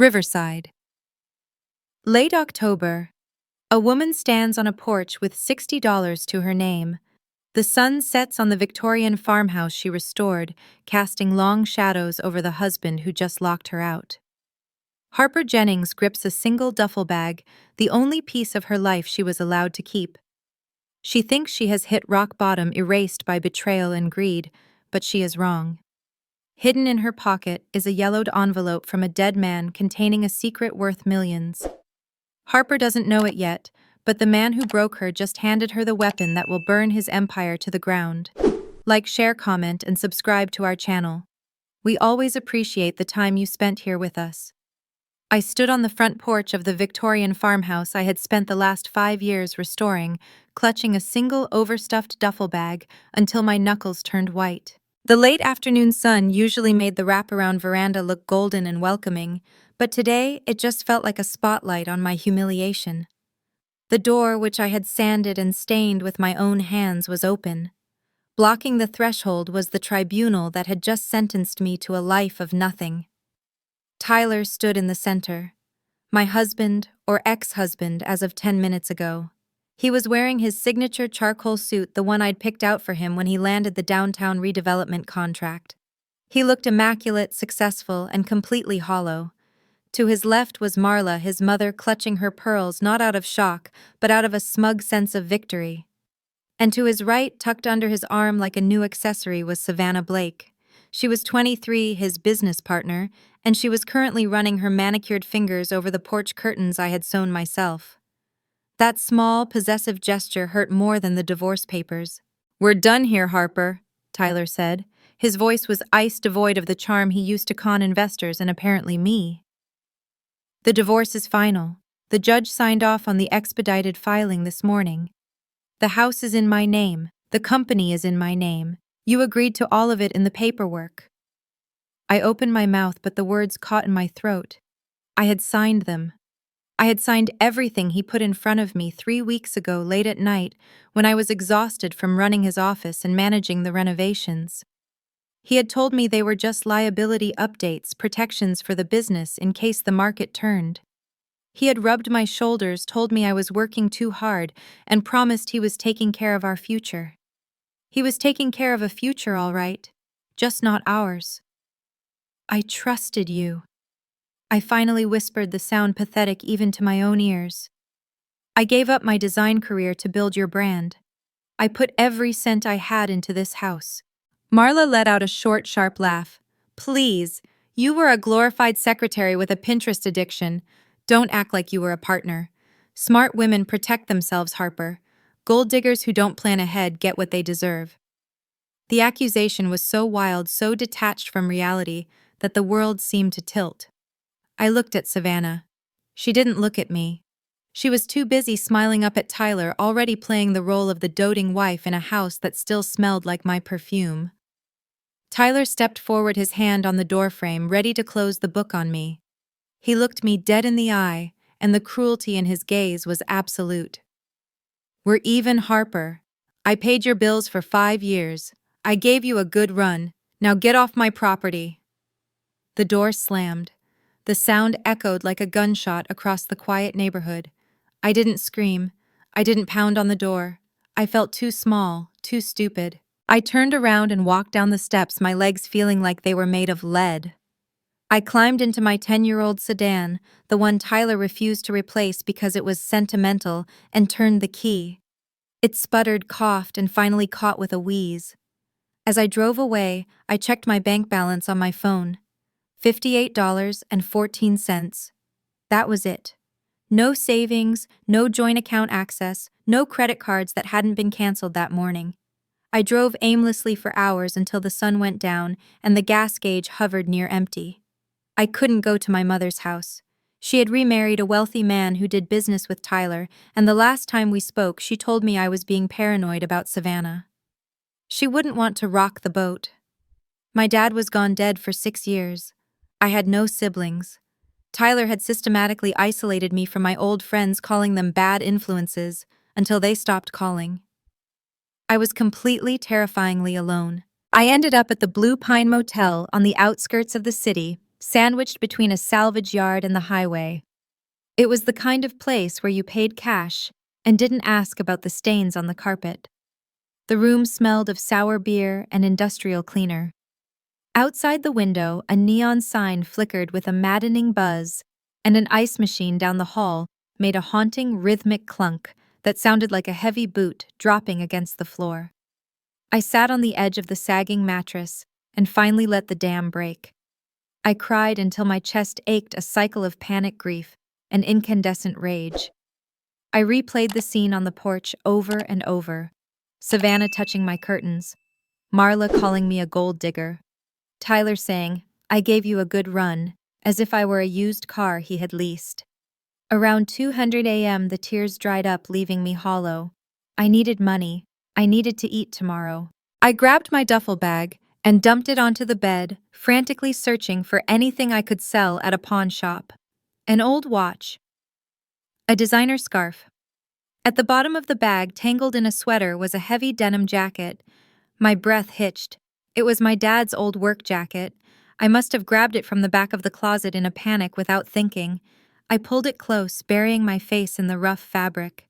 Riverside. Late October. A woman stands on a porch with $60 to her name. The sun sets on the Victorian farmhouse she restored, casting long shadows over the husband who just locked her out. Harper Jennings grips a single duffel bag, the only piece of her life she was allowed to keep. She thinks she has hit rock bottom, erased by betrayal and greed, but she is wrong. Hidden in her pocket is a yellowed envelope from a dead man containing a secret worth millions. Harper doesn't know it yet, but the man who broke her just handed her the weapon that will burn his empire to the ground. Like, share, comment, and subscribe to our channel. We always appreciate the time you spent here with us. I stood on the front porch of the Victorian farmhouse I had spent the last 5 years restoring, clutching a single overstuffed duffel bag until my knuckles turned white. The late afternoon sun usually made the wraparound veranda look golden and welcoming, but today it just felt like a spotlight on my humiliation. The door, which I had sanded and stained with my own hands, was open. Blocking the threshold was the tribunal that had just sentenced me to a life of nothing. Tyler stood in the center. My husband, or ex-husband as of 10 minutes ago. He was wearing his signature charcoal suit, the one I'd picked out for him when he landed the downtown redevelopment contract. He looked immaculate, successful, and completely hollow. To his left was Marla, his mother, clutching her pearls not out of shock, but out of a smug sense of victory. And to his right, tucked under his arm like a new accessory, was Savannah Blake. She was 23, his business partner, and she was currently running her manicured fingers over the porch curtains I had sewn myself. That small, possessive gesture hurt more than the divorce papers. "We're done here, Harper," Tyler said. His voice was ice devoid of the charm he used to con investors and apparently me. "The divorce is final. The judge signed off on the expedited filing this morning. The house is in my name. The company is in my name. You agreed to all of it in the paperwork." I opened my mouth, but the words caught in my throat. I had signed them. I had signed everything he put in front of me 3 weeks ago late at night when I was exhausted from running his office and managing the renovations. He had told me they were just liability updates, protections for the business in case the market turned. He had rubbed my shoulders, told me I was working too hard, and promised he was taking care of our future. He was taking care of a future, all right, just not ours. "I trusted you," I finally whispered, the sound pathetic even to my own ears. "I gave up my design career to build your brand. I put every cent I had into this house." Marla let out a short, sharp laugh. "Please, you were a glorified secretary with a Pinterest addiction. Don't act like you were a partner. Smart women protect themselves, Harper. Gold diggers who don't plan ahead get what they deserve." The accusation was so wild, so detached from reality, that the world seemed to tilt. I looked at Savannah. She didn't look at me. She was too busy smiling up at Tyler, already playing the role of the doting wife in a house that still smelled like my perfume. Tyler stepped forward, his hand on the doorframe, ready to close the book on me. He looked me dead in the eye, and the cruelty in his gaze was absolute. "We're even, Harper. I paid your bills for 5 years. I gave you a good run. Now get off my property." The door slammed. The sound echoed like a gunshot across the quiet neighborhood. I didn't scream. I didn't pound on the door. I felt too small, too stupid. I turned around and walked down the steps, my legs feeling like they were made of lead. I climbed into my 10-year-old sedan, the one Tyler refused to replace because it was sentimental, and turned the key. It sputtered, coughed, and finally caught with a wheeze. As I drove away, I checked my bank balance on my phone. $58.14. That was it. No savings, no joint account access, no credit cards that hadn't been canceled that morning. I drove aimlessly for hours until the sun went down and the gas gauge hovered near empty. I couldn't go to my mother's house. She had remarried a wealthy man who did business with Tyler, and the last time we spoke, she told me I was being paranoid about Savannah. She wouldn't want to rock the boat. My dad was gone dead for 6 years. I had no siblings. Tyler had systematically isolated me from my old friends, calling them bad influences, until they stopped calling. I was completely, terrifyingly alone. I ended up at the Blue Pine Motel on the outskirts of the city, sandwiched between a salvage yard and the highway. It was the kind of place where you paid cash and didn't ask about the stains on the carpet. The room smelled of sour beer and industrial cleaner. Outside the window, a neon sign flickered with a maddening buzz, and an ice machine down the hall made a haunting rhythmic clunk that sounded like a heavy boot dropping against the floor. I sat on the edge of the sagging mattress and finally let the dam break. I cried until my chest ached, a cycle of panic grief and incandescent rage. I replayed the scene on the porch over and over. Savannah touching my curtains, Marla calling me a gold digger, Tyler saying, "I gave you a good run," as if I were a used car he had leased. Around 200 a.m. the tears dried up, leaving me hollow. I needed money. I needed to eat tomorrow. I grabbed my duffel bag and dumped it onto the bed, frantically searching for anything I could sell at a pawn shop. An old watch. A designer scarf. At the bottom of the bag, tangled in a sweater, was a heavy denim jacket. My breath hitched. It was my dad's old work jacket. I must have grabbed it from the back of the closet in a panic without thinking. I pulled it close, burying my face in the rough fabric.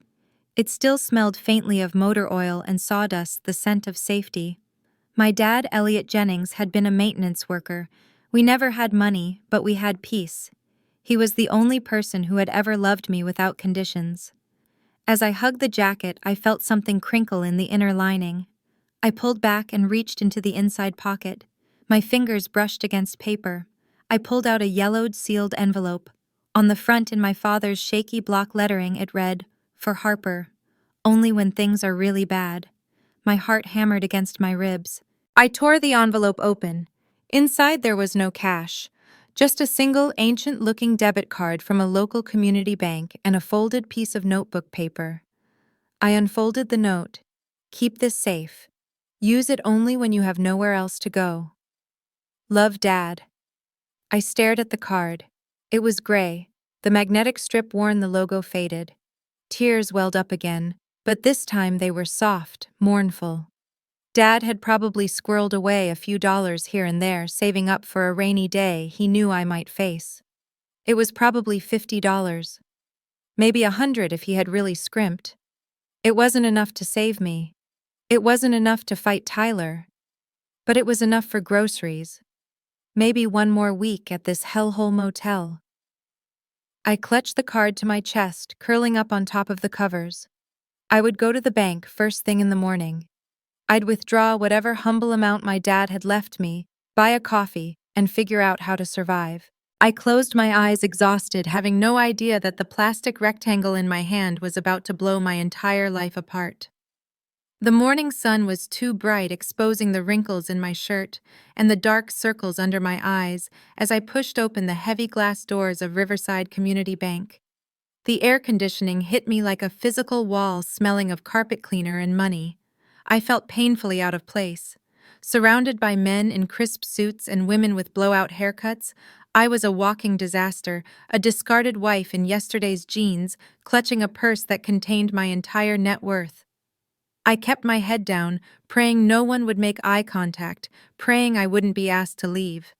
It still smelled faintly of motor oil and sawdust, the scent of safety. My dad, Harper Jennings, had been a maintenance worker. We never had money, but we had peace. He was the only person who had ever loved me without conditions. As I hugged the jacket, I felt something crinkle in the inner lining. I pulled back and reached into the inside pocket. My fingers brushed against paper. I pulled out a yellowed, sealed envelope. On the front, in my father's shaky block lettering, it read, "For Harper. Only when things are really bad." My heart hammered against my ribs. I tore the envelope open. Inside there was no cash, just a single ancient-looking debit card from a local community bank and a folded piece of notebook paper. I unfolded the note. "Keep this safe. Use it only when you have nowhere else to go. Love, Dad." I stared at the card. It was gray. The magnetic strip worn, the logo faded. Tears welled up again, but this time they were soft, mournful. Dad had probably squirreled away a few dollars here and there, saving up for a rainy day he knew I might face. It was probably $50. Maybe 100 if he had really scrimped. It wasn't enough to save me. It wasn't enough to fight Tyler. But it was enough for groceries. Maybe one more week at this hellhole motel. I clutched the card to my chest, curling up on top of the covers. I would go to the bank first thing in the morning. I'd withdraw whatever humble amount my dad had left me, buy a coffee, and figure out how to survive. I closed my eyes, exhausted, having no idea that the plastic rectangle in my hand was about to blow my entire life apart. The morning sun was too bright, exposing the wrinkles in my shirt and the dark circles under my eyes as I pushed open the heavy glass doors of Riverside Community Bank. The air conditioning hit me like a physical wall, smelling of carpet cleaner and money. I felt painfully out of place. Surrounded by men in crisp suits and women with blowout haircuts, I was a walking disaster, a discarded wife in yesterday's jeans, clutching a purse that contained my entire net worth. I kept my head down, praying no one would make eye contact, praying I wouldn't be asked to leave.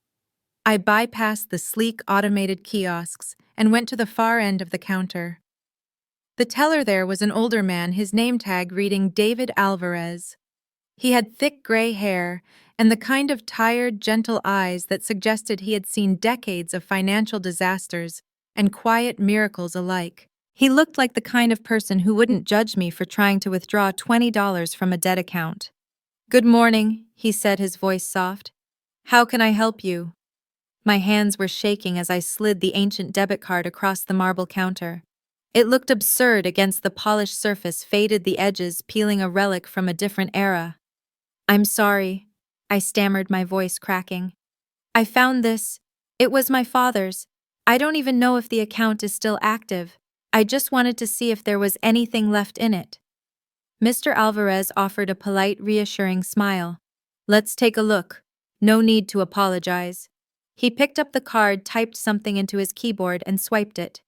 I bypassed the sleek automated kiosks and went to the far end of the counter. The teller there was an older man, his name tag reading David Alvarez. He had thick gray hair and the kind of tired, gentle eyes that suggested he had seen decades of financial disasters and quiet miracles alike. He looked like the kind of person who wouldn't judge me for trying to withdraw $20 from a dead account. "Good morning," he said, his voice soft. "How can I help you?" My hands were shaking as I slid the ancient debit card across the marble counter. It looked absurd against the polished surface, faded, the edges peeling, a relic from a different era. "I'm sorry," I stammered, my voice cracking. "I found this. It was my father's. I don't even know if the account is still active. I just wanted to see if there was anything left in it." Mr. Alvarez offered a polite, reassuring smile. "Let's take a look. No need to apologize." He picked up the card, typed something into his keyboard, and swiped it.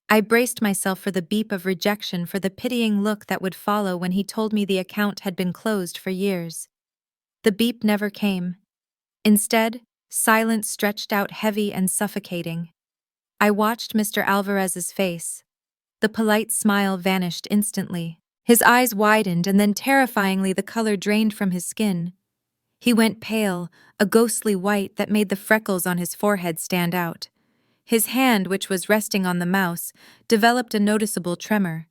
I braced myself for the beep of rejection, for the pitying look that would follow when he told me the account had been closed for years. The beep never came. Instead, Silence stretched out heavy and suffocating. I watched Mr. Alvarez's face. The polite smile vanished instantly. His eyes widened and then terrifyingly the color drained from his skin. He went pale, a ghostly white that made the freckles on his forehead stand out. His hand, which was resting on the mouse, developed a noticeable tremor.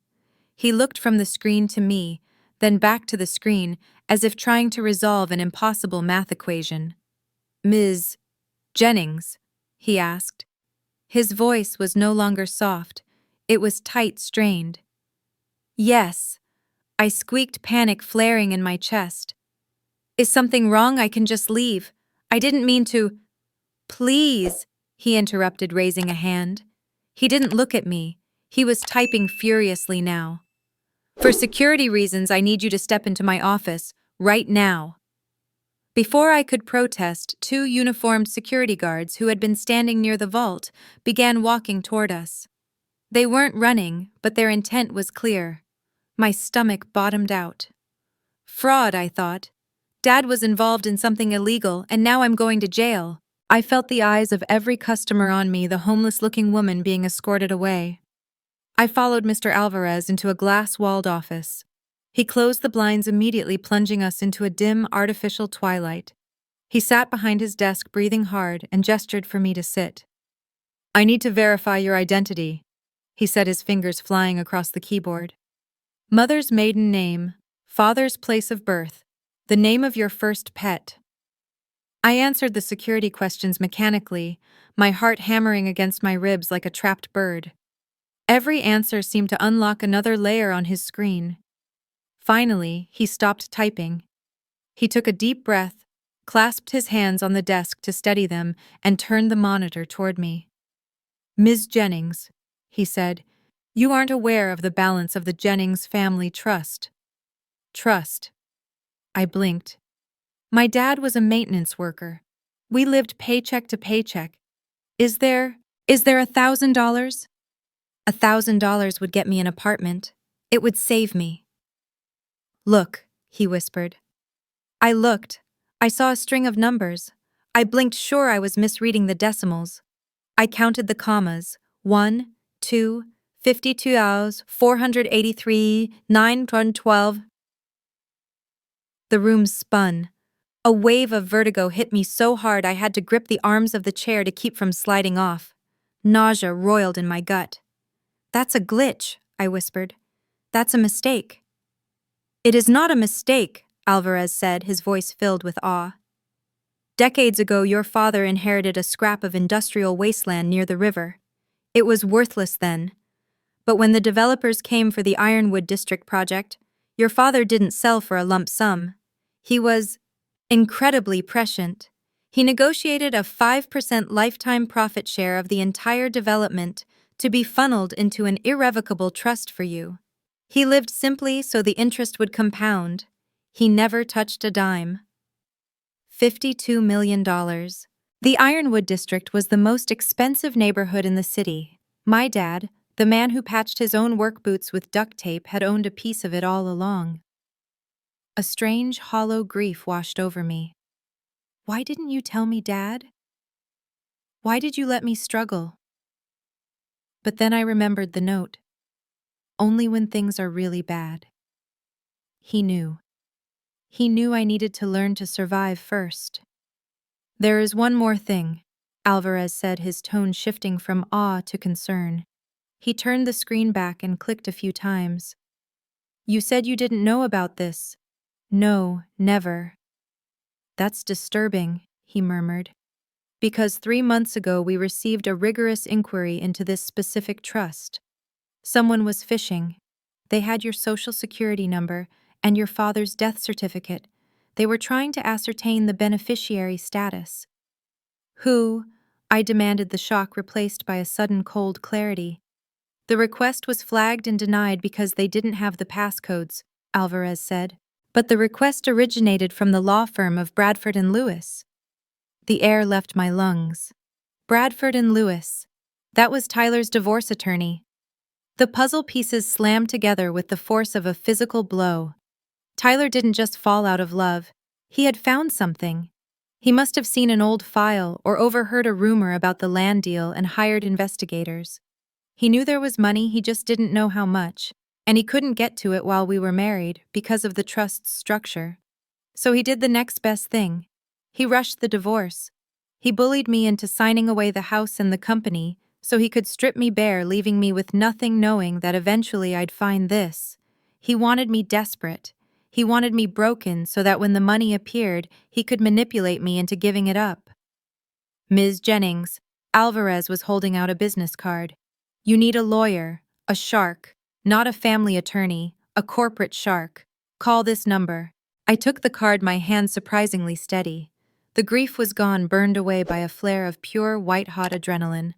He looked from the screen to me, then back to the screen, as if trying to resolve an impossible math equation. "Ms. Jennings?" he asked. His voice was no longer soft. It was tight, strained. "Yes," I squeaked, panic flaring in my chest. "Is something wrong? I can just leave. I didn't mean to—" "Please," he interrupted, raising a hand. He didn't look at me. He was typing furiously now. "For security reasons, I need you to step into my office, right now." Before I could protest, two uniformed security guards who had been standing near the vault began walking toward us. They weren't running, but their intent was clear. My stomach bottomed out. Fraud, I thought. Dad was involved in something illegal, and now I'm going to jail. I felt the eyes of every customer on me, the homeless-looking woman being escorted away. I followed Mr. Alvarez into a glass-walled office. He closed the blinds immediately, plunging us into a dim, artificial twilight. He sat behind his desk, breathing hard, and gestured for me to sit. "I need to verify your identity," he said, his fingers flying across the keyboard. "Mother's maiden name, father's place of birth, the name of your first pet." I answered the security questions mechanically, my heart hammering against my ribs like a trapped bird. Every answer seemed to unlock another layer on his screen. Finally, he stopped typing. He took a deep breath, clasped his hands on the desk to steady them, and turned the monitor toward me. "Ms. Jennings," he said, "you aren't aware of the balance of the Jennings family trust." "Trust?" I blinked. My dad was a maintenance worker. We lived paycheck to paycheck. Is there $1,000? $1,000 would get me an apartment. It would save me. "Look," he whispered. I looked. I saw a string of numbers. I blinked, sure I was misreading the decimals. I counted the commas. 1, 2, 52 hours, 483, 912. The room spun. A wave of vertigo hit me so hard I had to grip the arms of the chair to keep from sliding off. Nausea roiled in my gut. "That's a glitch," I whispered. "That's a mistake." "It is not a mistake," Alvarez said, his voice filled with awe. "Decades ago, your father inherited a scrap of industrial wasteland near the river. It was worthless then. But when the developers came for the Ironwood District project, your father didn't sell for a lump sum. He was incredibly prescient. He negotiated a 5% lifetime profit share of the entire development to be funneled into an irrevocable trust for you. He lived simply so the interest would compound. He never touched a dime." $52 million. The Ironwood District was the most expensive neighborhood in the city. My dad, the man who patched his own work boots with duct tape, had owned a piece of it all along. A strange, hollow grief washed over me. Why didn't you tell me, Dad? Why did you let me struggle? But then I remembered the note. Only when things are really bad. He knew. He knew I needed to learn to survive first. "There is one more thing," Alvarez said, his tone shifting from awe to concern. He turned the screen back and clicked a few times. "You said you didn't know about this." "No, never." "That's disturbing," he murmured. "Because 3 months ago we received a rigorous inquiry into this specific trust. Someone was phishing. They had your social security number and your father's death certificate. They were trying to ascertain the beneficiary status." "Who?" I demanded, the shock replaced by a sudden cold clarity. "The request was flagged and denied because they didn't have the passcodes," Alvarez said. "But the request originated from the law firm of Bradford and Lewis." The air left my lungs. Bradford and Lewis. That was Tyler's divorce attorney. The puzzle pieces slammed together with the force of a physical blow. Tyler didn't just fall out of love. He had found something. He must have seen an old file or overheard a rumor about the land deal and hired investigators. He knew there was money, he just didn't know how much, and he couldn't get to it while we were married because of the trust's structure. So he did the next best thing. He rushed the divorce. He bullied me into signing away the house and the company so he could strip me bare, leaving me with nothing, knowing that eventually I'd find this. He wanted me desperate. He wanted me broken so that when the money appeared, he could manipulate me into giving it up. Ms. Jennings, Alvarez was holding out a business card. You need a lawyer, a shark, not a family attorney, a corporate shark. Call this number. I took the card, my hand surprisingly steady. The grief was gone, burned away by a flare of pure, white-hot adrenaline.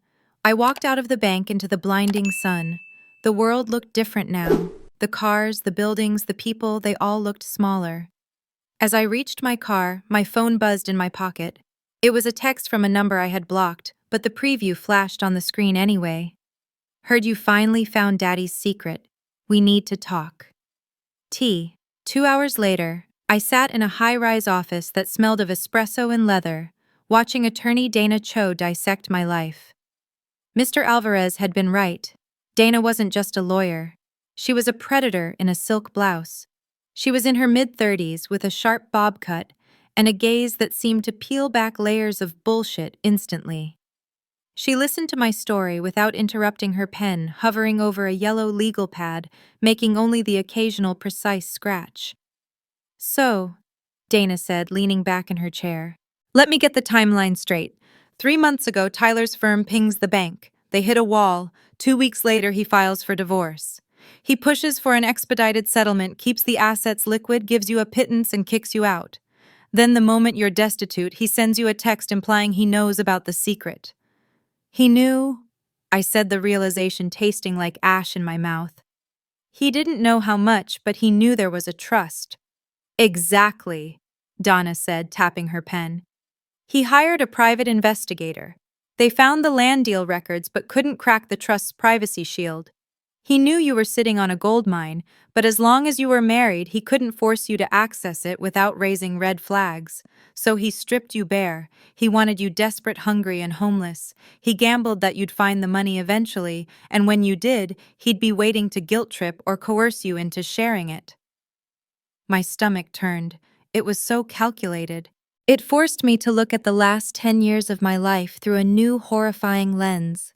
I walked out of the bank into the blinding sun. The world looked different now. The cars, the buildings, the people, they all looked smaller. As I reached my car, my phone buzzed in my pocket. It was a text from a number I had blocked, but the preview flashed on the screen anyway. Heard you finally found Daddy's secret. We need to talk. T. 2 hours later, I sat in a high-rise office that smelled of espresso and leather, watching attorney Dana Cho dissect my life. Mr. Alvarez had been right. Dana wasn't just a lawyer. She was a predator in a silk blouse. She was in her mid-30s with a sharp bob cut and a gaze that seemed to peel back layers of bullshit instantly. She listened to my story without interrupting, her pen hovering over a yellow legal pad, making only the occasional precise scratch. So, Dana said, leaning back in her chair, let me get the timeline straight. 3 months ago, Tyler's firm pings the bank. They hit a wall. 2 weeks later, he files for divorce. He pushes for an expedited settlement, keeps the assets liquid, gives you a pittance, and kicks you out. Then the moment you're destitute, he sends you a text implying he knows about the secret. He knew, I said, the realization tasting like ash in my mouth. He didn't know how much, but he knew there was a trust. Exactly, Donna said, tapping her pen. He hired a private investigator. They found the land deal records but couldn't crack the trust's privacy shield. He knew you were sitting on a gold mine, but as long as you were married, he couldn't force you to access it without raising red flags. So he stripped you bare. He wanted you desperate, hungry, and homeless. He gambled that you'd find the money eventually, and when you did, he'd be waiting to guilt trip or coerce you into sharing it. My stomach turned. It was so calculated. It forced me to look at the last 10 years of my life through a new, horrifying lens.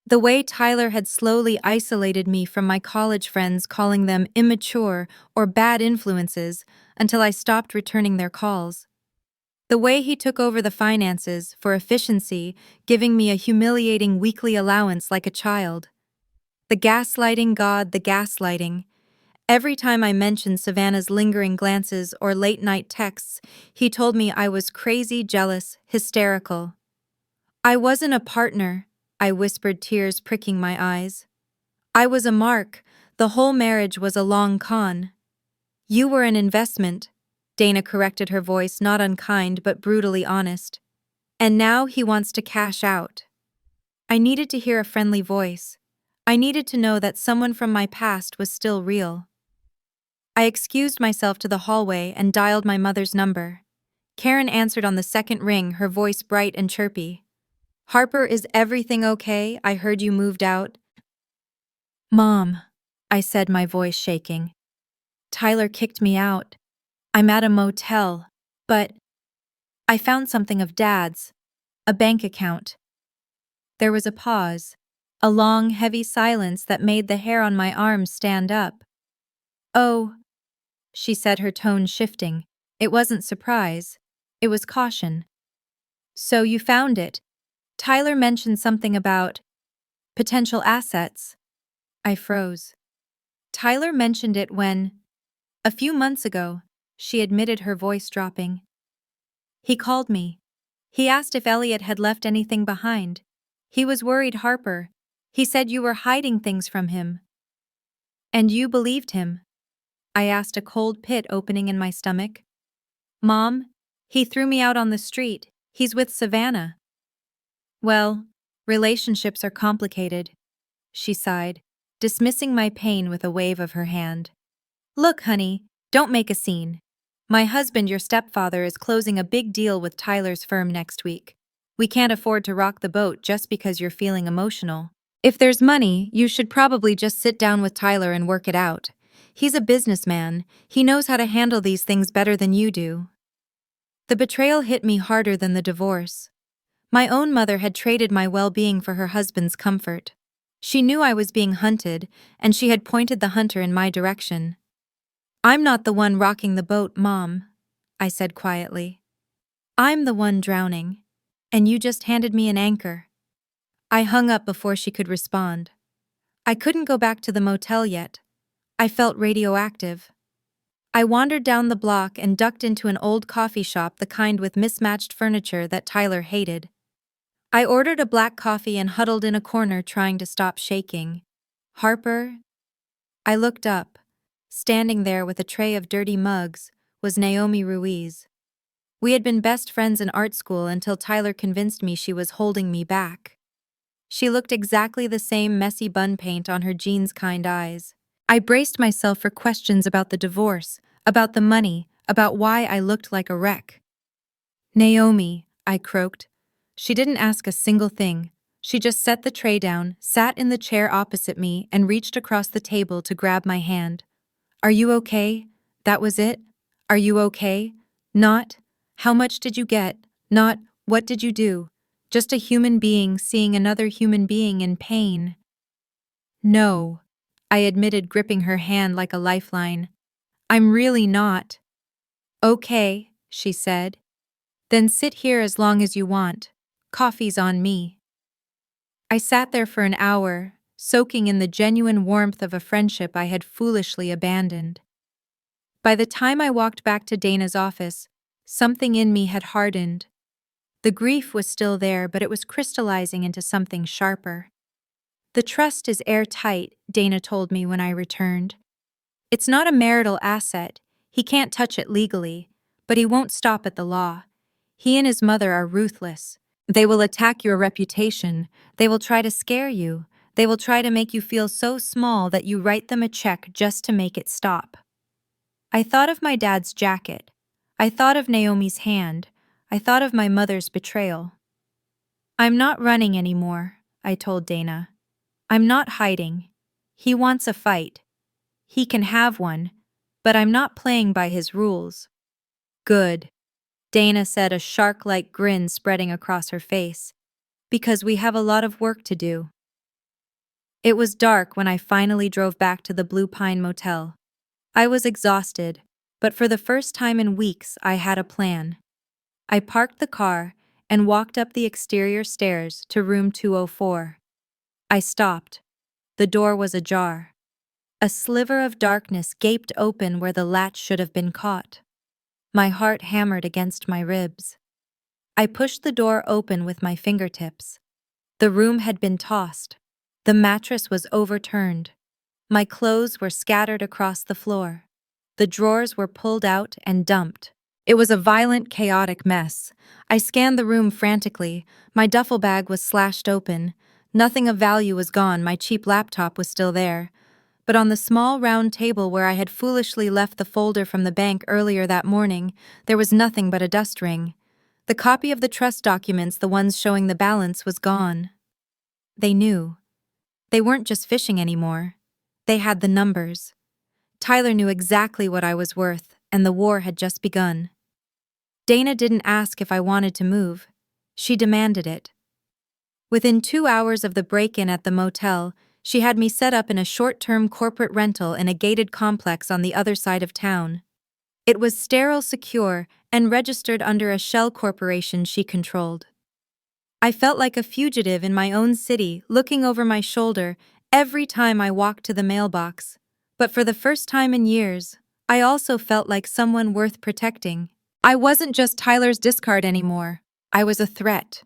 The way Tyler had slowly isolated me from my college friends, calling them immature or bad influences until I stopped returning their calls. The way he took over the finances for efficiency, giving me a humiliating weekly allowance like a child. The gaslighting, God, the gaslighting. Every time I mentioned Savannah's lingering glances or late-night texts, he told me I was crazy, jealous, hysterical. I wasn't a partner, I whispered, tears pricking my eyes. I was a mark. The whole marriage was a long con. You were an investment, Dana corrected, her voice not unkind but brutally honest. And now he wants to cash out. I needed to hear a friendly voice. I needed to know that someone from my past was still real. I excused myself to the hallway and dialed my mother's number. Karen answered on the second ring, her voice bright and chirpy. Harper, is everything okay? I heard you moved out. Mom, I said, my voice shaking. Tyler kicked me out. I'm at a motel, but I found something of Dad's, a bank account. There was a pause, a long, heavy silence that made the hair on my arms stand up. Oh, she said, her tone shifting. It wasn't surprise. It was caution. So you found it. Tyler mentioned something about potential assets. I froze. Tyler mentioned it when, a few months ago, she admitted, her voice dropping. He called me. He asked if Elliot had left anything behind. He was worried, Harper. He said you were hiding things from him. And you believed him? I asked, a cold pit opening in my stomach. Mom, he threw me out on the street. He's with Savannah. Well, relationships are complicated, she sighed, dismissing my pain with a wave of her hand. Look, honey, don't make a scene. My husband, your stepfather, is closing a big deal with Tyler's firm next week. We can't afford to rock the boat just because you're feeling emotional. If there's money, you should probably just sit down with Tyler and work it out. He's a businessman. He knows how to handle these things better than you do. The betrayal hit me harder than the divorce. My own mother had traded my well-being for her husband's comfort. She knew I was being hunted, and she had pointed the hunter in my direction. "I'm not the one rocking the boat, Mom," I said quietly. "I'm the one drowning, and you just handed me an anchor." I hung up before she could respond. I couldn't go back to the motel yet. I felt radioactive. I wandered down the block and ducked into an old coffee shop, the kind with mismatched furniture that Tyler hated. I ordered a black coffee and huddled in a corner, trying to stop shaking. "Harper?" I looked up. Standing there with a tray of dirty mugs was Naomi Ruiz. We had been best friends in art school until Tyler convinced me she was holding me back. She looked exactly the same, messy bun paint on her jeans, kind eyes. I braced myself for questions about the divorce, about the money, about why I looked like a wreck. "Naomi," I croaked. She didn't ask a single thing. She just set the tray down, sat in the chair opposite me, and reached across the table to grab my hand. "Are you okay?" That was it. "Are you okay?" Not, "How much did you get?" Not, "What did you do?" Just a human being seeing another human being in pain. "No," I admitted, gripping her hand like a lifeline. "I'm really not." "Okay," she said. "Then sit here as long as you want. Coffee's on me." I sat there for an hour, soaking in the genuine warmth of a friendship I had foolishly abandoned. By the time I walked back to Dana's office, something in me had hardened. The grief was still there, but it was crystallizing into something sharper. "The trust is airtight," Dana told me when I returned. "It's not a marital asset. He can't touch it legally, but he won't stop at the law. He and his mother are ruthless. They will attack your reputation. They will try to scare you. They will try to make you feel so small that you write them a check just to make it stop." I thought of my dad's jacket. I thought of Naomi's hand. I thought of my mother's betrayal. "I'm not running anymore," I told Dana. "I'm not hiding. He wants a fight. He can have one, but I'm not playing by his rules." "Good," Dana said, a shark-like grin spreading across her face. "Because we have a lot of work to do." It was dark when I finally drove back to the Blue Pine Motel. I was exhausted, but for the first time in weeks, I had a plan. I parked the car and walked up the exterior stairs to room 204. I stopped. The door was ajar. A sliver of darkness gaped open where the latch should have been caught. My heart hammered against my ribs. I pushed the door open with my fingertips. The room had been tossed. The mattress was overturned. My clothes were scattered across the floor. The drawers were pulled out and dumped. It was a violent, chaotic mess. I scanned the room frantically. My duffel bag was slashed open. Nothing of value was gone. My cheap laptop was still there. But on the small round table where I had foolishly left the folder from the bank earlier that morning, there was nothing but a dust ring. The copy of the trust documents, the ones showing the balance, was gone. They knew. They weren't just fishing anymore. They had the numbers. Tyler knew exactly what I was worth, and the war had just begun. Dana didn't ask if I wanted to move. She demanded it. Within 2 hours of the break-in at the motel, she had me set up in a short-term corporate rental in a gated complex on the other side of town. It was sterile, secure, and registered under a shell corporation she controlled. I felt like a fugitive in my own city, looking over my shoulder every time I walked to the mailbox. But for the first time in years, I also felt like someone worth protecting. I wasn't just Tyler's discard anymore. I was a threat.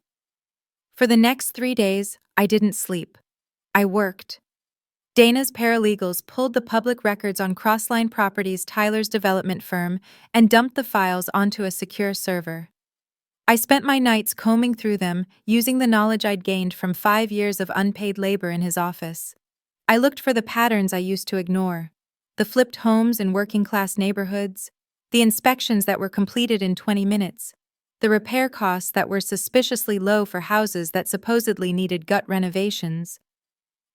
For the next 3 days, I didn't sleep. I worked. Dana's paralegals pulled the public records on Crossline Properties, Tyler's development firm, and dumped the files onto a secure server. I spent my nights combing through them, using the knowledge I'd gained from 5 years of unpaid labor in his office. I looked for the patterns I used to ignore. The flipped homes in working-class neighborhoods, The inspections that were completed in 20 minutes. The repair costs that were suspiciously low for houses that supposedly needed gut renovations.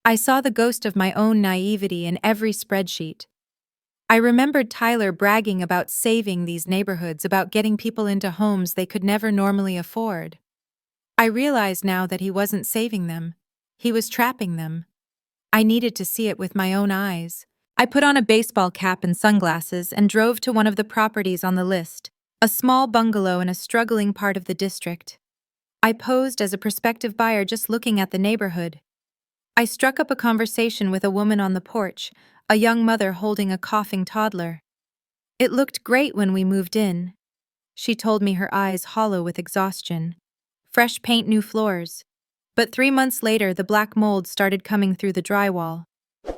I saw the ghost of my own naivety in every spreadsheet. I remembered Tyler bragging about saving these neighborhoods, about getting people into homes they could never normally afford. I realized now that he wasn't saving them. He was trapping them. I needed to see it with my own eyes. I put on a baseball cap and sunglasses and drove to one of the properties on the list, a small bungalow in a struggling part of the district. I posed as a prospective buyer just looking at the neighborhood. I struck up a conversation with a woman on the porch, a young mother holding a coughing toddler. It looked great when we moved in. She told me, her eyes hollow with exhaustion. Fresh paint, new floors. But 3 months later, the black mold started coming through the drywall.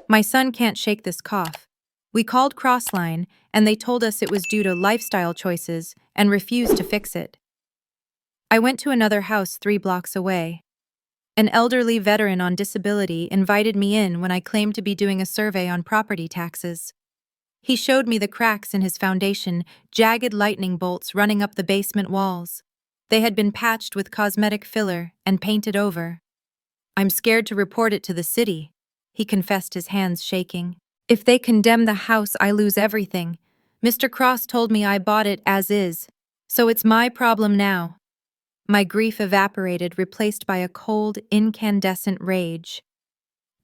My son can't shake this cough. We called Crossline, and they told us it was due to lifestyle choices and refused to fix it. I went to another house 3 blocks away. An elderly veteran on disability invited me in when I claimed to be doing a survey on property taxes. He showed me the cracks in his foundation, jagged lightning bolts running up the basement walls. They had been patched with cosmetic filler and painted over. "I'm scared to report it to the city," he confessed, his hands shaking. "If they condemn the house, I lose everything. Mr. Cross told me I bought it as is, so it's my problem now." My grief evaporated, replaced by a cold, incandescent rage.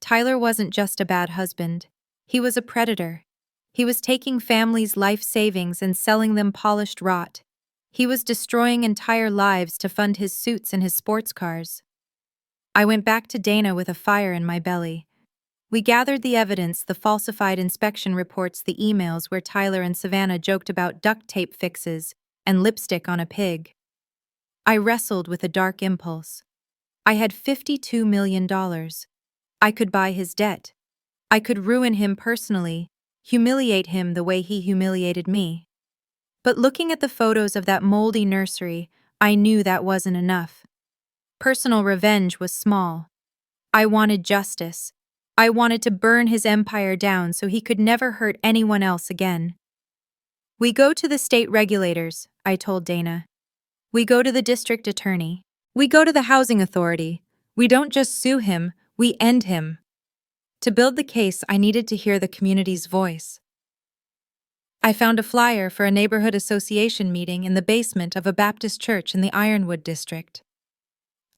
Tyler wasn't just a bad husband. He was a predator. He was taking families' life savings and selling them polished rot. He was destroying entire lives to fund his suits and his sports cars. I went back to Dana with a fire in my belly. We gathered the evidence, the falsified inspection reports, the emails where Tyler and Savannah joked about duct tape fixes and lipstick on a pig. I wrestled with a dark impulse. I had $52 million. I could buy his debt. I could ruin him personally, humiliate him the way he humiliated me. But looking at the photos of that moldy nursery, I knew that wasn't enough. Personal revenge was small. I wanted justice. I wanted to burn his empire down so he could never hurt anyone else again. "We go to the state regulators," I told Dana. "We go to the district attorney. We go to the housing authority. We don't just sue him, we end him." To build the case, I needed to hear the community's voice. I found a flyer for a neighborhood association meeting in the basement of a Baptist church in the Ironwood district.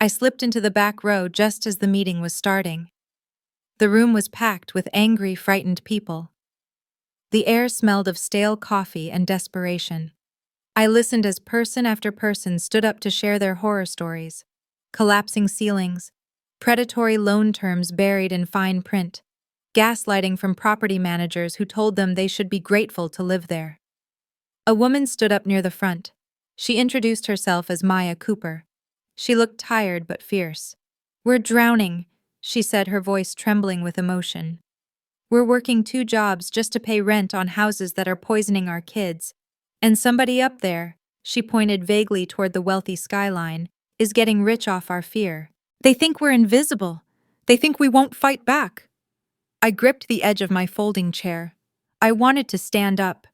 I slipped into the back row just as the meeting was starting. The room was packed with angry, frightened people. The air smelled of stale coffee and desperation. I listened as person after person stood up to share their horror stories. Collapsing ceilings, predatory loan terms buried in fine print, gaslighting from property managers who told them they should be grateful to live there. A woman stood up near the front. She introduced herself as Maya Cooper. She looked tired but fierce. "We're drowning," she said, her voice trembling with emotion. "We're working 2 jobs just to pay rent on houses that are poisoning our kids. And somebody up there," she pointed vaguely toward the wealthy skyline, "is getting rich off our fear. They think we're invisible. They think we won't fight back." I gripped the edge of my folding chair. I wanted to stand up.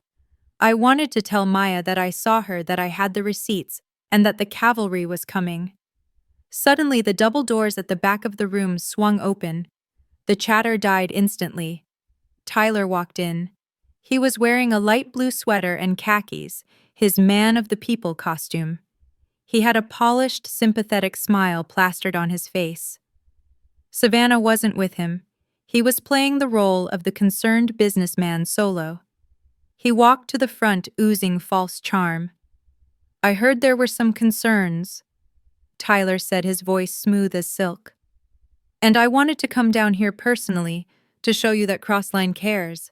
I wanted to tell Maya that I saw her, that I had the receipts, and that the cavalry was coming. Suddenly, the double doors at the back of the room swung open. The chatter died instantly. Tyler walked in. He was wearing a light blue sweater and khakis, his man of the people costume. He had a polished, sympathetic smile plastered on his face. Savannah wasn't with him. He was playing the role of the concerned businessman solo. He walked to the front, oozing false charm. "I heard there were some concerns," Tyler said, his voice smooth as silk. "And I wanted to come down here personally to show you that Crossline cares.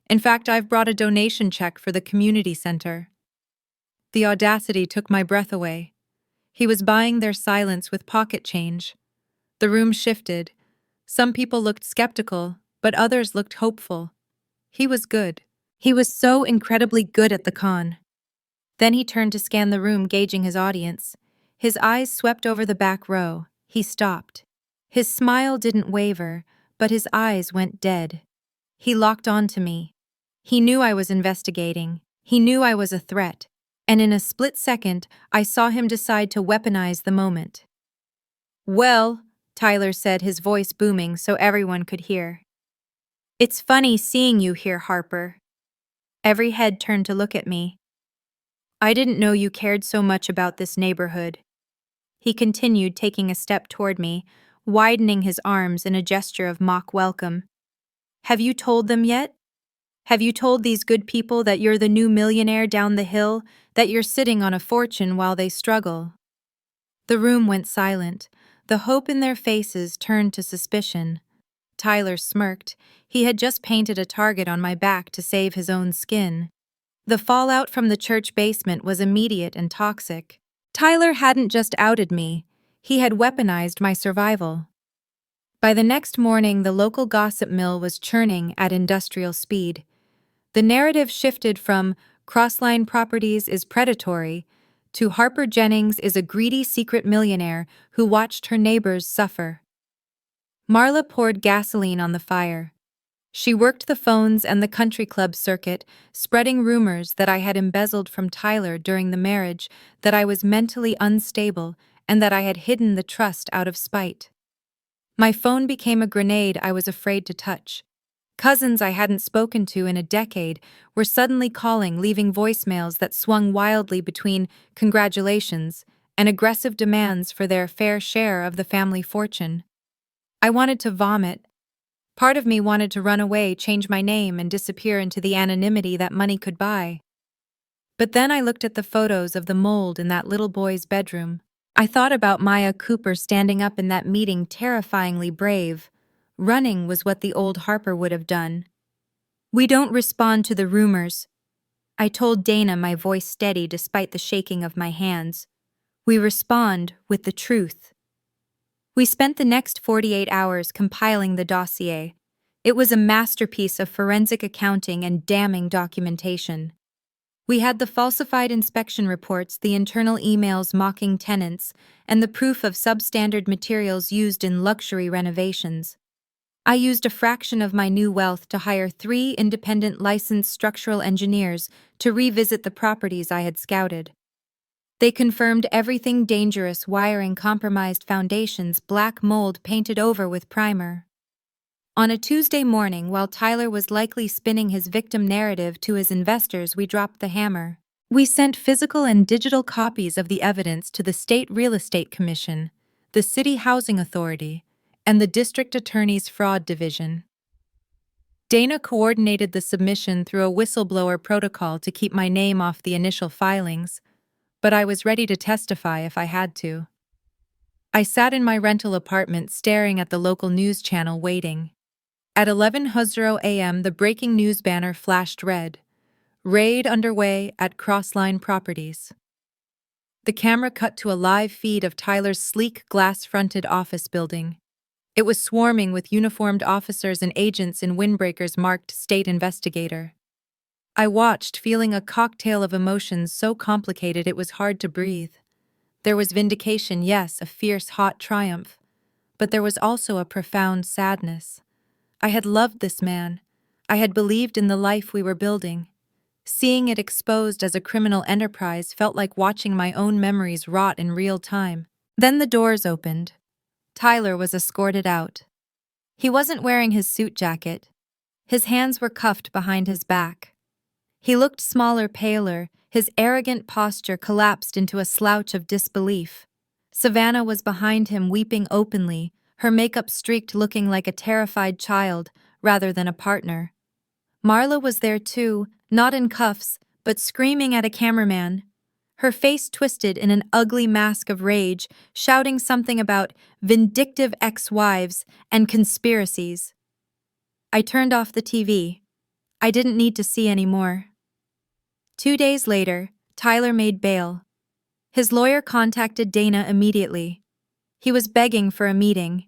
In fact, I've brought a donation check for the community center." The audacity took my breath away. He was buying their silence with pocket change. The room shifted. Some people looked skeptical, but others looked hopeful. He was good. He was so incredibly good at the con. Then he turned to scan the room, gauging his audience. His eyes swept over the back row. He stopped. His smile didn't waver, but his eyes went dead. He locked onto me. He knew I was investigating. He knew I was a threat, and in a split second, I saw him decide to weaponize the moment. "Well," Tyler said, his voice booming so everyone could hear. "It's funny seeing you here, Harper." Every head turned to look at me. "I didn't know you cared so much about this neighborhood." He continued, taking a step toward me, widening his arms in a gesture of mock welcome. "Have you told them yet? Have you told these good people that you're the new millionaire down the hill, that you're sitting on a fortune while they struggle?" The room went silent. The hope in their faces turned to suspicion. Tyler smirked. He had just painted a target on my back to save his own skin. The fallout from the church basement was immediate and toxic. Tyler hadn't just outed me, he had weaponized my survival. By the next morning, the local gossip mill was churning at industrial speed. The narrative shifted from Crossline Properties is predatory to Harper Jennings is a greedy secret millionaire who watched her neighbors suffer. Marla poured gasoline on the fire. She worked the phones and the country club circuit, spreading rumors that I had embezzled from Tyler during the marriage, that I was mentally unstable, and that I had hidden the trust out of spite. My phone became a grenade I was afraid to touch. Cousins I hadn't spoken to in a decade were suddenly calling, leaving voicemails that swung wildly between congratulations and aggressive demands for their fair share of the family fortune. I wanted to vomit. Part of me wanted to run away, change my name, and disappear into the anonymity that money could buy. But then I looked at the photos of the mold in that little boy's bedroom. I thought about Maya Cooper standing up in that meeting, terrifyingly brave. Running was what the old Harper would have done. "We don't respond to the rumors," I told Dana, my voice steady despite the shaking of my hands. "We respond with the truth." We spent the next 48 hours compiling the dossier. It was a masterpiece of forensic accounting and damning documentation. We had the falsified inspection reports, the internal emails mocking tenants, and the proof of substandard materials used in luxury renovations. I used a fraction of my new wealth to hire 3 independent licensed structural engineers to revisit the properties I had scouted. They confirmed everything: dangerous wiring, compromised foundations, black mold painted over with primer. On a Tuesday morning, while Tyler was likely spinning his victim narrative to his investors, we dropped the hammer. We sent physical and digital copies of the evidence to the State Real Estate Commission, the City Housing Authority, and the District Attorney's Fraud Division. Dana coordinated the submission through a whistleblower protocol to keep my name off the initial filings, but I was ready to testify if I had to. I sat in my rental apartment staring at the local news channel, waiting. At 11:00 a.m., the breaking news banner flashed red. "Raid underway at Crossline Properties." The camera cut to a live feed of Tyler's sleek, glass-fronted office building. It was swarming with uniformed officers and agents in windbreakers marked State Investigator. I watched, feeling a cocktail of emotions so complicated it was hard to breathe. There was vindication, yes, a fierce, hot triumph. But there was also a profound sadness. I had loved this man. I had believed in the life we were building. Seeing it exposed as a criminal enterprise felt like watching my own memories rot in real time. Then the doors opened. Tyler was escorted out. He wasn't wearing his suit jacket. His hands were cuffed behind his back. He looked smaller, paler, his arrogant posture collapsed into a slouch of disbelief. Savannah was behind him, weeping openly, her makeup streaked, looking like a terrified child rather than a partner. Marla was there too, not in cuffs, but screaming at a cameraman. Her face twisted in an ugly mask of rage, shouting something about vindictive ex-wives and conspiracies. I turned off the TV. I didn't need to see any more. 2 days later, Tyler made bail. His lawyer contacted Dana immediately. He was begging for a meeting.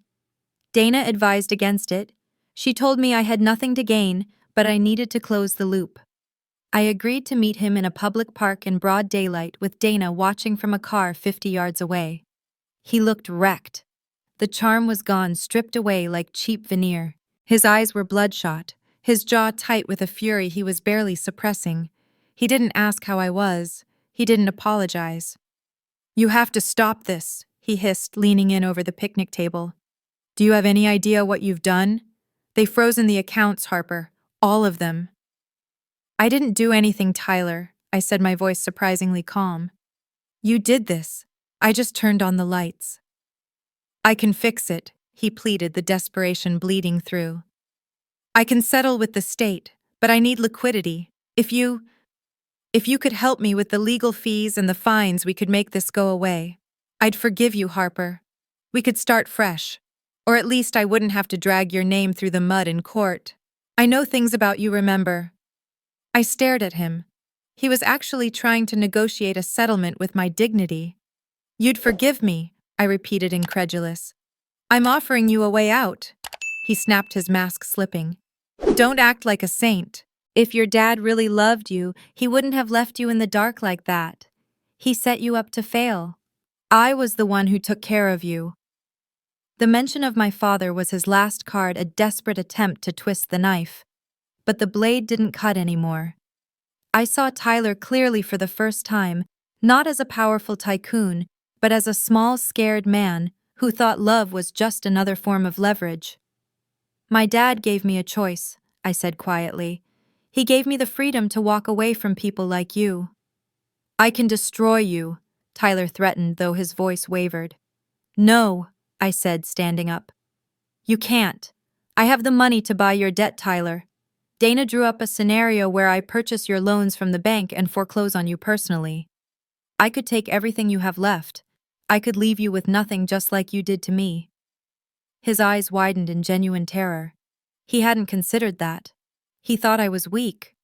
Dana advised against it. She told me I had nothing to gain, but I needed to close the loop. I agreed to meet him in a public park in broad daylight, with Dana watching from a car 50 yards away. He looked wrecked. The charm was gone, stripped away like cheap veneer. His eyes were bloodshot, his jaw tight with a fury he was barely suppressing. He didn't ask how I was. He didn't apologize. "You have to stop this," he hissed, leaning in over the picnic table. "Do you have any idea what you've done? They've frozen the accounts, Harper. All of them." "I didn't do anything, Tyler," I said, my voice surprisingly calm. "You did this. I just turned on the lights." "I can fix it," he pleaded, the desperation bleeding through. "I can settle with the state, but I need liquidity. If you could help me with the legal fees and the fines, we could make this go away. I'd forgive you, Harper. We could start fresh. Or at least I wouldn't have to drag your name through the mud in court. I know things about you, remember." I stared at him. He was actually trying to negotiate a settlement with my dignity. "You'd forgive me," I repeated, incredulous. "I'm offering you a way out." He snapped, his mask slipping. "Don't act like a saint. If your dad really loved you, he wouldn't have left you in the dark like that. He set you up to fail. I was the one who took care of you." The mention of my father was his last card, a desperate attempt to twist the knife. But the blade didn't cut anymore. I saw Tyler clearly for the first time, not as a powerful tycoon, but as a small, scared man who thought love was just another form of leverage. "My dad gave me a choice," I said quietly. "He gave me the freedom to walk away from people like you." "I can destroy you," Tyler threatened, though his voice wavered. "No," I said, standing up. "You can't. I have the money to buy your debt, Tyler. Dana drew up a scenario where I purchase your loans from the bank and foreclose on you personally. I could take everything you have left. I could leave you with nothing, just like you did to me." His eyes widened in genuine terror. He hadn't considered that. He thought I was weak.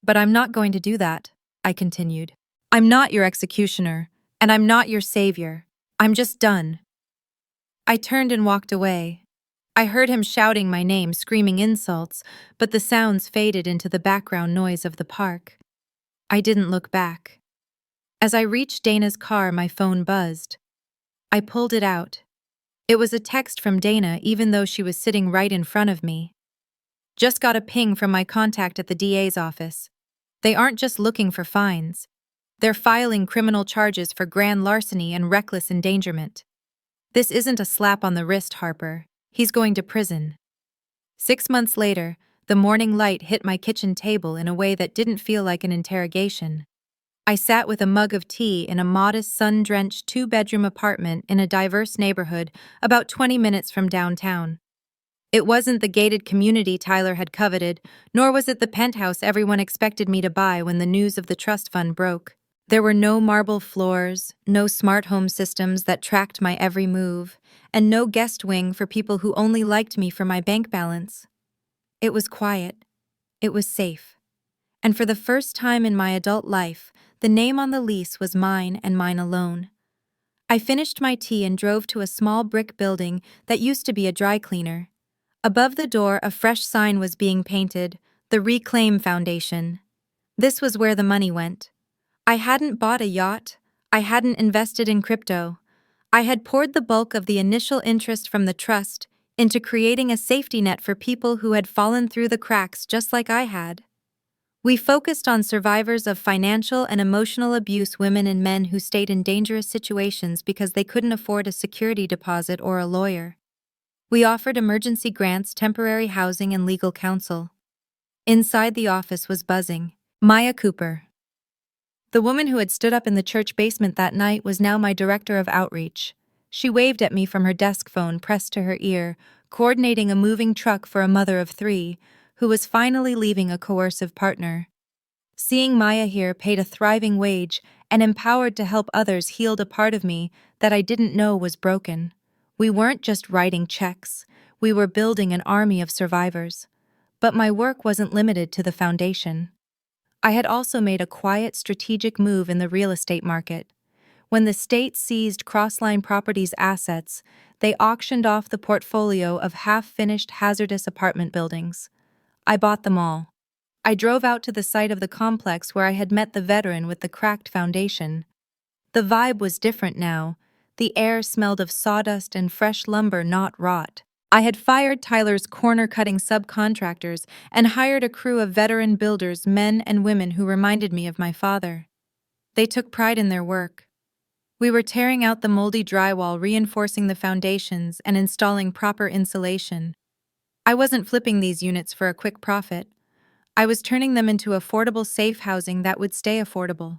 "But I'm not going to do that," I continued. "I'm not your executioner, and I'm not your savior. I'm just done." I turned and walked away. I heard him shouting my name, screaming insults, but the sounds faded into the background noise of the park. I didn't look back. As I reached Dana's car, my phone buzzed. I pulled it out. It was a text from Dana, even though she was sitting right in front of me. "Just got a ping from my contact at the DA's office. They aren't just looking for fines. They're filing criminal charges for grand larceny and reckless endangerment. This isn't a slap on the wrist, Harper. He's going to prison." 6 months later, the morning light hit my kitchen table in a way that didn't feel like an interrogation. I sat with a mug of tea in a modest, sun-drenched 2-bedroom apartment in a diverse neighborhood about 20 minutes from downtown. It wasn't the gated community Tyler had coveted, nor was it the penthouse everyone expected me to buy when the news of the trust fund broke. There were no marble floors, no smart home systems that tracked my every move, and no guest wing for people who only liked me for my bank balance. It was quiet. It was safe. And for the first time in my adult life, the name on the lease was mine and mine alone. I finished my tea and drove to a small brick building that used to be a dry cleaner. Above the door, a fresh sign was being painted, the Reclaim Foundation. This was where the money went. I hadn't bought a yacht. I hadn't invested in crypto. I had poured the bulk of the initial interest from the trust into creating a safety net for people who had fallen through the cracks just like I had. We focused on survivors of financial and emotional abuse, women and men who stayed in dangerous situations because they couldn't afford a security deposit or a lawyer. We offered emergency grants, temporary housing, and legal counsel. Inside, the office was buzzing. Maya Cooper, the woman who had stood up in the church basement that night, was now my director of outreach. She waved at me from her desk phone pressed to her ear, coordinating a moving truck for a mother of 3 who was finally leaving a coercive partner. Seeing Maya here, paid a thriving wage and empowered to help others, healed a part of me that I didn't know was broken. We weren't just writing checks. We were building an army of survivors. But my work wasn't limited to the foundation. I had also made a quiet, strategic move in the real estate market. When the state seized Crossline Properties' assets, they auctioned off the portfolio of half-finished hazardous apartment buildings. I bought them all. I drove out to the site of the complex where I had met the veteran with the cracked foundation. The vibe was different now. The air smelled of sawdust and fresh lumber, not rot. I had fired Tyler's corner-cutting subcontractors and hired a crew of veteran builders, men and women who reminded me of my father. They took pride in their work. We were tearing out the moldy drywall, reinforcing the foundations, and installing proper insulation. I wasn't flipping these units for a quick profit. I was turning them into affordable, safe housing that would stay affordable.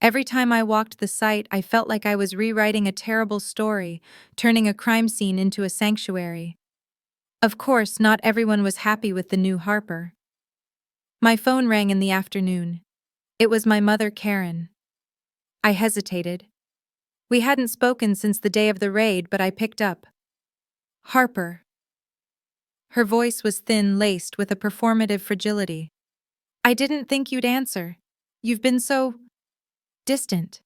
Every time I walked the site, I felt like I was rewriting a terrible story, turning a crime scene into a sanctuary. Of course, not everyone was happy with the new Harper. My phone rang in the afternoon. It was my mother, Karen. I hesitated. We hadn't spoken since the day of the raid, but I picked up. Harper. Her voice was thin, laced with a performative fragility. I didn't think you'd answer. You've been so distant.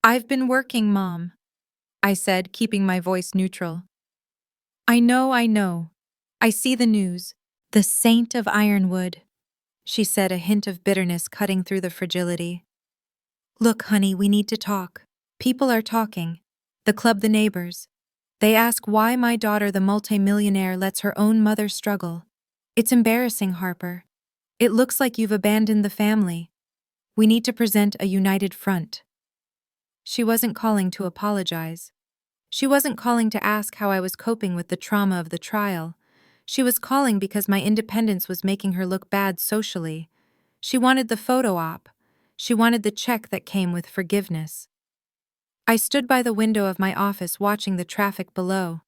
I've been working, Mom, I said, keeping my voice neutral. I know. I see the news. The Saint of Ironwood, she said, a hint of bitterness cutting through the fragility. Look, honey, we need to talk. People are talking. The club, the neighbors. They ask why my daughter, the multimillionaire, lets her own mother struggle. It's embarrassing, Harper. It looks like you've abandoned the family. We need to present a united front. She wasn't calling to apologize. She wasn't calling to ask how I was coping with the trauma of the trial. She was calling because my independence was making her look bad socially. She wanted the photo op. She wanted the check that came with forgiveness. I stood by the window of my office watching the traffic below.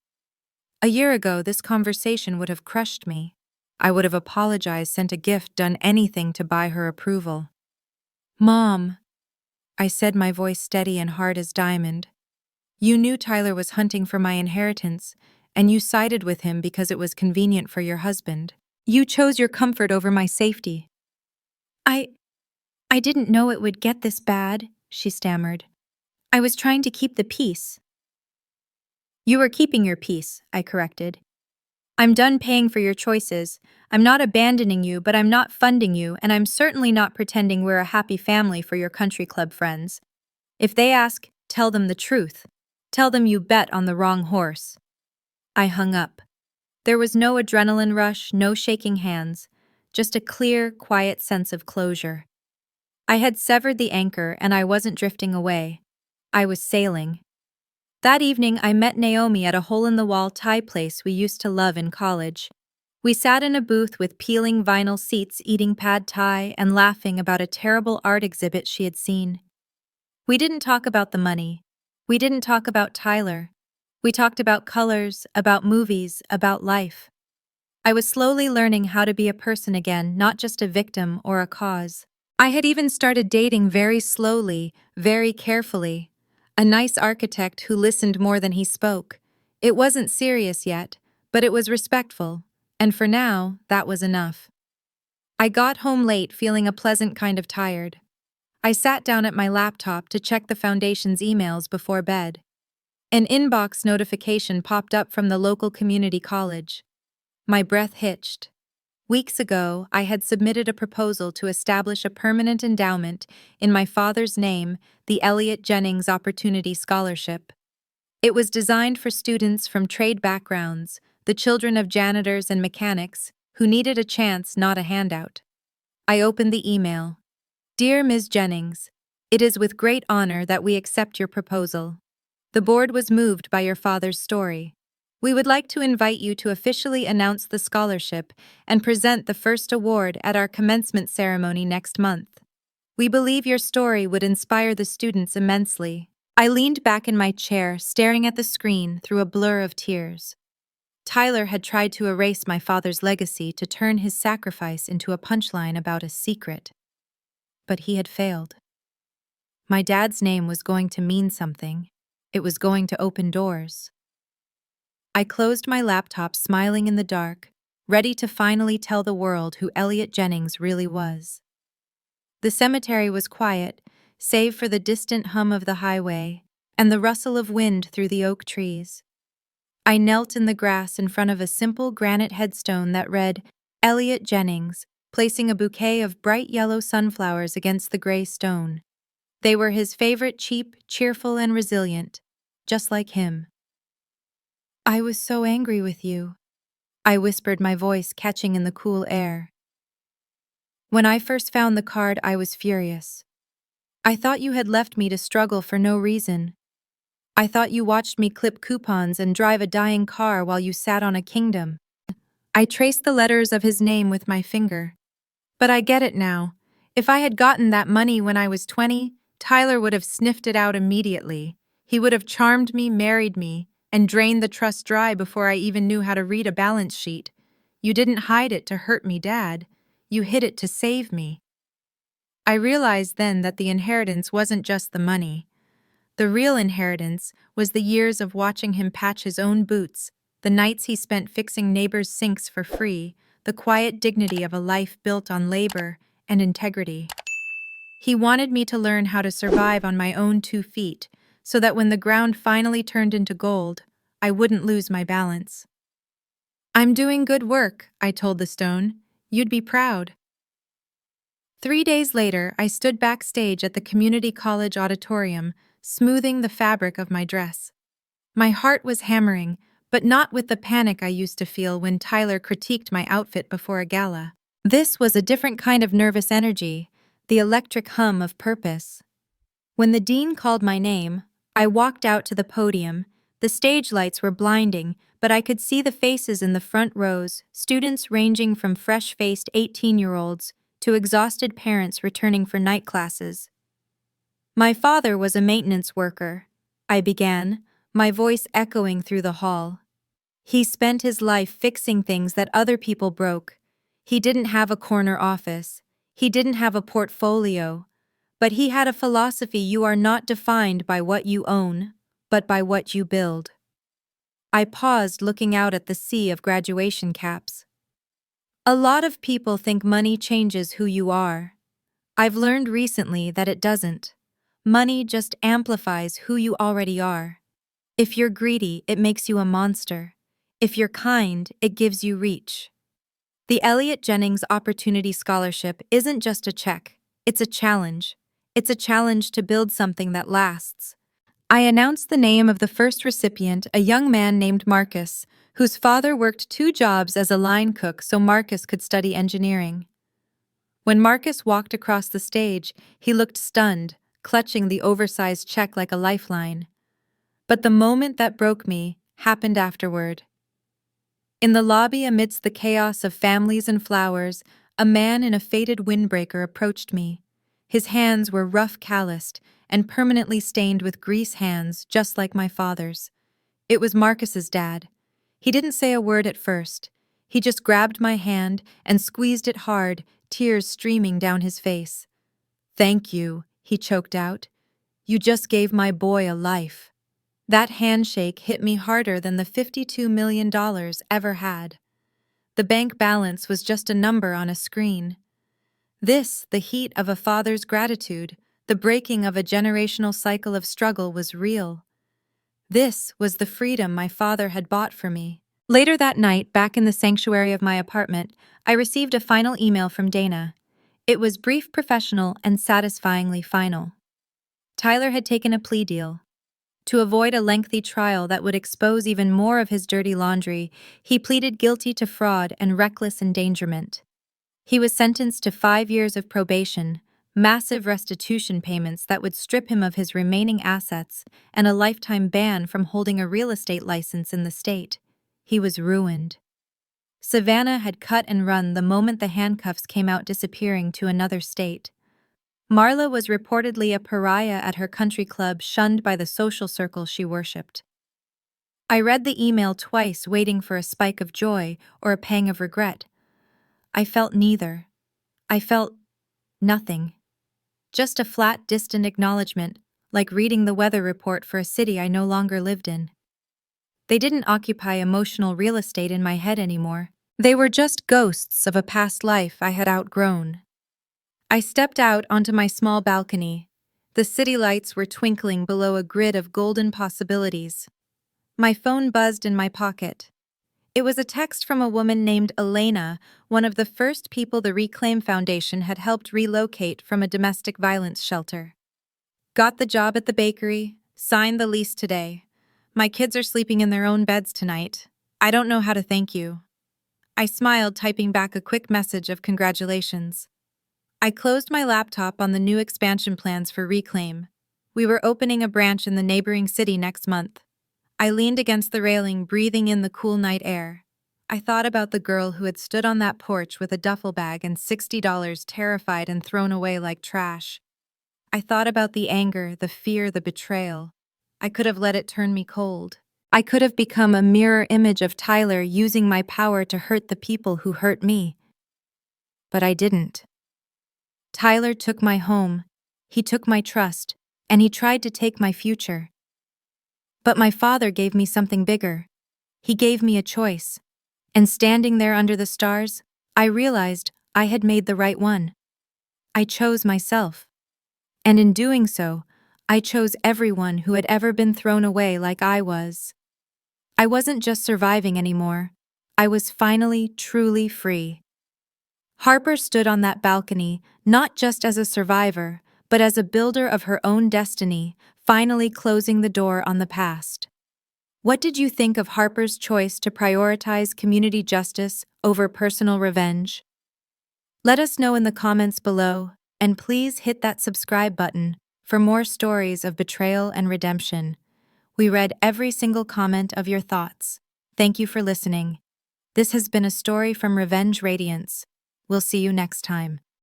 A year ago, this conversation would have crushed me. I would have apologized, sent a gift, done anything to buy her approval. Mom, I said, my voice steady and hard as diamond. You knew Tyler was hunting for my inheritance, and you sided with him because it was convenient for your husband. You chose your comfort over my safety. I didn't know it would get this bad, she stammered. I was trying to keep the peace. You were keeping your peace, I corrected. I'm done paying for your choices. I'm not abandoning you, but I'm not funding you, and I'm certainly not pretending we're a happy family for your country club friends. If they ask, tell them the truth. Tell them you bet on the wrong horse. I hung up. There was no adrenaline rush, no shaking hands, just a clear, quiet sense of closure. I had severed the anchor and I wasn't drifting away. I was sailing. That evening, I met Naomi at a hole-in-the-wall Thai place we used to love in college. We sat in a booth with peeling vinyl seats, eating pad thai and laughing about a terrible art exhibit she had seen. We didn't talk about the money. We didn't talk about Tyler. We talked about colors, about movies, about life. I was slowly learning how to be a person again, not just a victim or a cause. I had even started dating very slowly, very carefully. A nice architect who listened more than he spoke. It wasn't serious yet, but it was respectful, and for now, that was enough. I got home late feeling a pleasant kind of tired. I sat down at my laptop to check the foundation's emails before bed. An inbox notification popped up from the local community college. My breath hitched. Weeks ago, I had submitted a proposal to establish a permanent endowment in my father's name, the Harper Jennings Opportunity Scholarship. It was designed for students from trade backgrounds, the children of janitors and mechanics, who needed a chance, not a handout. I opened the email. Dear Ms. Jennings, it is with great honor that we accept your proposal. The board was moved by your father's story. We would like to invite you to officially announce the scholarship and present the first award at our commencement ceremony next month. We believe your story would inspire the students immensely. I leaned back in my chair, staring at the screen through a blur of tears. Tyler had tried to erase my father's legacy to turn his sacrifice into a punchline about a secret. But he had failed. My dad's name was going to mean something. It was going to open doors. I closed my laptop, smiling in the dark, ready to finally tell the world who Harper Jennings really was. The cemetery was quiet, save for the distant hum of the highway and the rustle of wind through the oak trees. I knelt in the grass in front of a simple granite headstone that read, Harper Jennings, placing a bouquet of bright yellow sunflowers against the gray stone. They were his favorite, cheap, cheerful, and resilient, just like him. I was so angry with you, I whispered, my voice catching in the cool air. When I first found the card, I was furious. I thought you had left me to struggle for no reason. I thought you watched me clip coupons and drive a dying car while you sat on a kingdom. I traced the letters of his name with my finger. But I get it now. If I had gotten that money when I was 20, Tyler would have sniffed it out immediately. He would have charmed me, married me, and drained the trust dry before I even knew how to read a balance sheet. You didn't hide it to hurt me, Dad. You hid it to save me. I realized then that the inheritance wasn't just the money. The real inheritance was the years of watching him patch his own boots, the nights he spent fixing neighbors' sinks for free, the quiet dignity of a life built on labor and integrity. He wanted me to learn how to survive on my own 2 feet, so that when the ground finally turned into gold, I wouldn't lose my balance. I'm doing good work, I told the stone. You'd be proud. 3 days later, I stood backstage at the community college auditorium, smoothing the fabric of my dress. My heart was hammering, but not with the panic I used to feel when Tyler critiqued my outfit before a gala. This was a different kind of nervous energy, the electric hum of purpose. When the dean called my name, I walked out to the podium. The stage lights were blinding, but I could see the faces in the front rows, students ranging from fresh-faced 18-year-olds to exhausted parents returning for night classes. My father was a maintenance worker, I began, my voice echoing through the hall. He spent his life fixing things that other people broke. He didn't have a corner office. He didn't have a portfolio. But he had a philosophy: you are not defined by what you own, but by what you build. I paused, looking out at the sea of graduation caps. A lot of people think money changes who you are. I've learned recently that it doesn't. Money just amplifies who you already are. If you're greedy, it makes you a monster. If you're kind, it gives you reach. The Harper Jennings Opportunity Scholarship isn't just a check, it's a challenge. It's a challenge to build something that lasts. I announced the name of the first recipient, a young man named Marcus, whose father worked 2 jobs as a line cook so Marcus could study engineering. When Marcus walked across the stage, he looked stunned, clutching the oversized check like a lifeline. But the moment that broke me happened afterward. In the lobby, amidst the chaos of families and flowers, a man in a faded windbreaker approached me. His hands were rough, calloused, and permanently stained with grease, hands just like my father's. It was Marcus's dad. He didn't say a word at first. He just grabbed my hand and squeezed it hard, tears streaming down his face. "Thank you," he choked out. "You just gave my boy a life." That handshake hit me harder than the $52 million ever had. The bank balance was just a number on a screen. This, the heat of a father's gratitude, the breaking of a generational cycle of struggle, was real. This was the freedom my father had bought for me. Later that night, back in the sanctuary of my apartment, I received a final email from Dana. It was brief, professional, and satisfyingly final. Tyler had taken a plea deal. To avoid a lengthy trial that would expose even more of his dirty laundry, he pleaded guilty to fraud and reckless endangerment. He was sentenced to 5 years of probation, massive restitution payments that would strip him of his remaining assets, and a lifetime ban from holding a real estate license in the state. He was ruined. Savannah had cut and run the moment the handcuffs came out, disappearing to another state. Marla was reportedly a pariah at her country club, shunned by the social circle she worshipped. I read the email twice, waiting for a spike of joy or a pang of regret. I felt neither. I felt nothing. Just a flat, distant acknowledgement, like reading the weather report for a city I no longer lived in. They didn't occupy emotional real estate in my head anymore. They were just ghosts of a past life I had outgrown. I stepped out onto my small balcony. The city lights were twinkling below a grid of golden possibilities. My phone buzzed in my pocket. It was a text from a woman named Elena, one of the first people the Reclaim Foundation had helped relocate from a domestic violence shelter. "Got the job at the bakery, signed the lease today. My kids are sleeping in their own beds tonight. I don't know how to thank you. I smiled, typing back a quick message of congratulations. I closed my laptop on the new expansion plans for Reclaim. We were opening a branch in the neighboring city next month. I leaned against the railing, breathing in the cool night air. I thought about the girl who had stood on that porch with a duffel bag and $60 terrified and thrown away like trash. I thought about the anger, the fear, the betrayal. I could have let it turn me cold. I could have become a mirror image of Tyler, using my power to hurt the people who hurt me. But I didn't. Tyler took my home, he took my trust, and he tried to take my future. But my father gave me something bigger. He gave me a choice. And standing there under the stars, I realized I had made the right one. I chose myself. And in doing so, I chose everyone who had ever been thrown away like I was. I wasn't just surviving anymore. I was finally, truly free. Harper stood on that balcony, not just as a survivor, but as a builder of her own destiny, finally closing the door on the past. What did you think of Harper's choice to prioritize community justice over personal revenge? Let us know in the comments below, and please hit that subscribe button for more stories of betrayal and redemption. We read every single comment of your thoughts. Thank you for listening. This has been a story from Radiance. We'll see you next time.